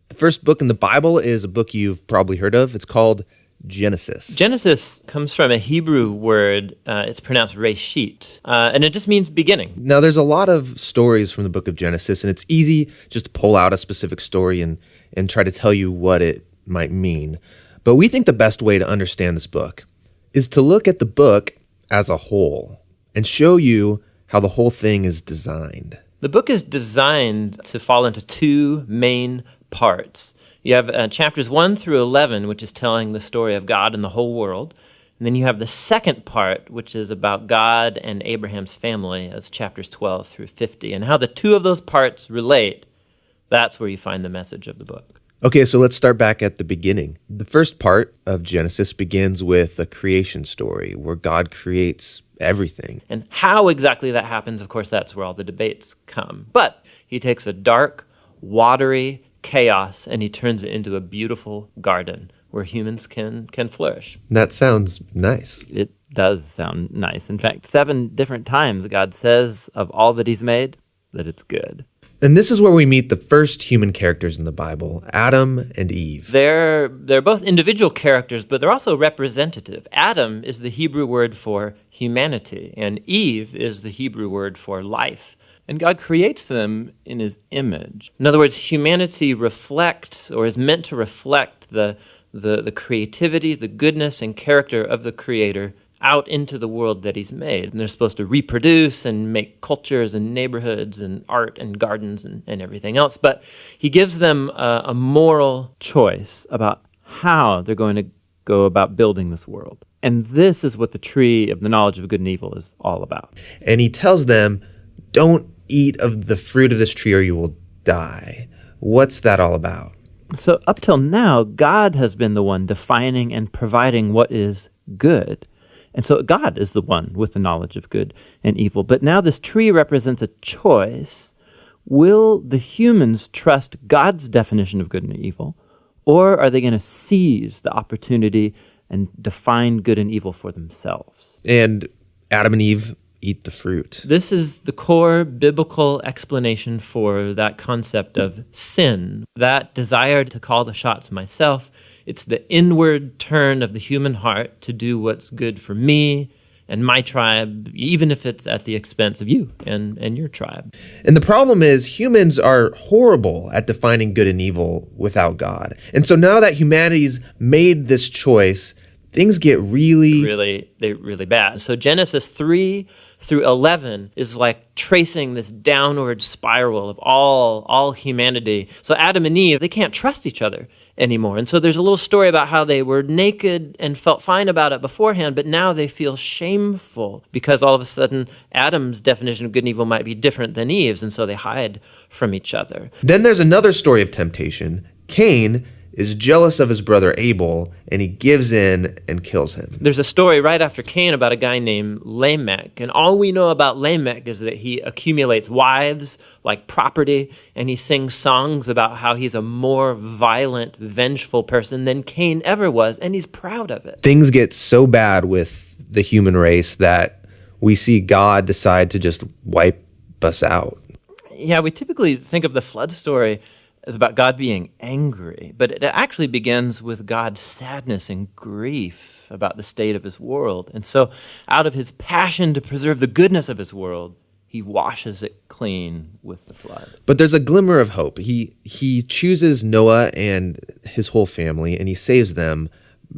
The first book in the Bible is a book you've probably heard of. It's called Genesis. Genesis comes from a Hebrew word. It's pronounced reshit, and it just means beginning. Now, there's a lot of stories from the book of Genesis, and it's easy just to pull out a specific story and try to tell you what it might mean. But we think the best way to understand this book is to look at the book as a whole and show you how the whole thing is designed. The book is designed to fall into two main parts. You have chapters 1 through 11, which is telling the story of God and the whole world. And then you have the second part, which is about God and Abraham's family. That's chapters 12 through 50. And how the two of those parts relate, that's where you find the message of the book. Okay, so let's start back at the beginning. The first part of Genesis begins with a creation story where God creates everything. And how exactly that happens, of course, that's where all the debates come. But he takes a dark, watery chaos and he turns it into a beautiful garden where humans can flourish. That sounds nice. It does sound nice. In fact, 7 different times God says of all that he's made that it's good. And this is where we meet the first human characters in the Bible, Adam and Eve. They're both individual characters, but they're also representative. Adam is the Hebrew word for humanity, and Eve is the Hebrew word for life. And God creates them in his image. In other words, humanity reflects, or is meant to reflect, the creativity, the goodness, and character of the Creator out into the world that he's made. And they're supposed to reproduce and make cultures and neighborhoods and art and gardens and everything else. But he gives them a moral choice about how they're going to go about building this world. And this is what the tree of the knowledge of good and evil is all about. And he tells them, don't eat of the fruit of this tree or you will die. What's that all about? So up till now, God has been the one defining and providing what is good. And so God is the one with the knowledge of good and evil. But now this tree represents a choice. Will the humans trust God's definition of good and evil, or are they going to seize the opportunity and define good and evil for themselves? And Adam and Eve eat the fruit. This is the core biblical explanation for that concept of sin, that desire to call the shots myself. It's the inward turn of the human heart to do what's good for me and my tribe, even if it's at the expense of you and your tribe. And the problem is humans are horrible at defining good and evil without God. And so now that humanity's made this choice, things get really bad. So Genesis 3 through 11 is like tracing this downward spiral of all humanity. So Adam and Eve, they can't trust each other anymore. And so there's a little story about how they were naked and felt fine about it beforehand, but now they feel shameful because all of a sudden Adam's definition of good and evil might be different than Eve's, and so they hide from each other. Then there's another story of temptation. Cain is jealous of his brother Abel, and he gives in and kills him. There's a story right after Cain about a guy named Lamech, and all we know about Lamech is that he accumulates wives like property, and he sings songs about how he's a more violent, vengeful person than Cain ever was, and he's proud of it. Things get so bad with the human race that we see God decide to just wipe us out. Yeah, we typically think of the flood story is about God being angry, but it actually begins with God's sadness and grief about the state of his world. And so out of his passion to preserve the goodness of his world, he washes it clean with the flood. But there's a glimmer of hope. He chooses Noah and his whole family, and he saves them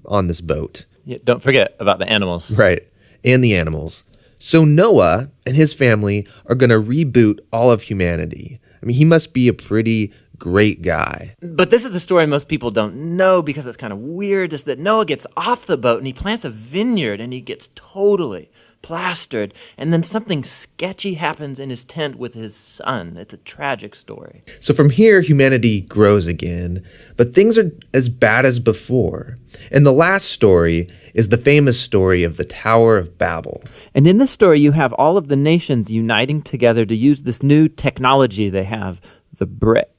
on this boat. Yeah, don't forget about the animals. Right, and the animals. So Noah and his family are going to reboot all of humanity. I mean, he must be a pretty great guy. But this is the story most people don't know because it's kind of weird, is that Noah gets off the boat and he plants a vineyard and he gets totally plastered. And then something sketchy happens in his tent with his son. It's a tragic story. So from here, humanity grows again, but things are as bad as before. And the last story is the famous story of the Tower of Babel. And in this story, you have all of the nations uniting together to use this new technology they have, the brick.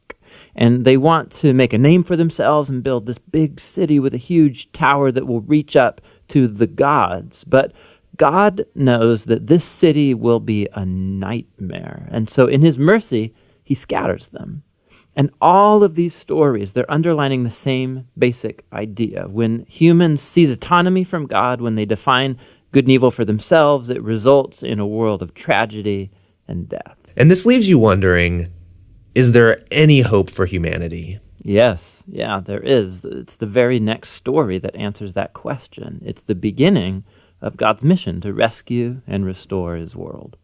And they want to make a name for themselves and build this big city with a huge tower that will reach up to the gods. But God knows that this city will be a nightmare. And so in his mercy, he scatters them. And all of these stories, they're underlining the same basic idea. When humans seize autonomy from God, when they define good and evil for themselves, it results in a world of tragedy and death. And this leaves you wondering, is there any hope for humanity? Yes, yeah, there is. It's the very next story that answers that question. It's the beginning of God's mission to rescue and restore his world.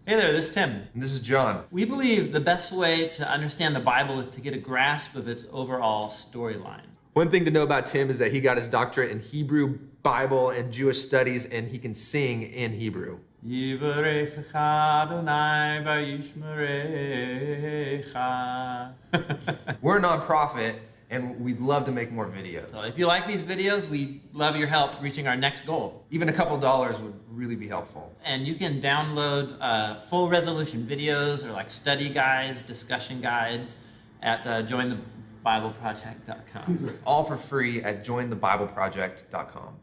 Hey there, this is Tim. And this is John. We believe the best way to understand the Bible is to get a grasp of its overall storyline. One thing to know about Tim is that he got his doctorate in Hebrew, Bible, and Jewish studies, and he can sing in Hebrew. We're a nonprofit, and we'd love to make more videos. So if you like these videos, we'd love your help reaching our next goal. Even a couple dollars would really be helpful. And you can download full resolution videos or like study guides, discussion guides at jointhebibleproject.com. It's all for free at jointhebibleproject.com.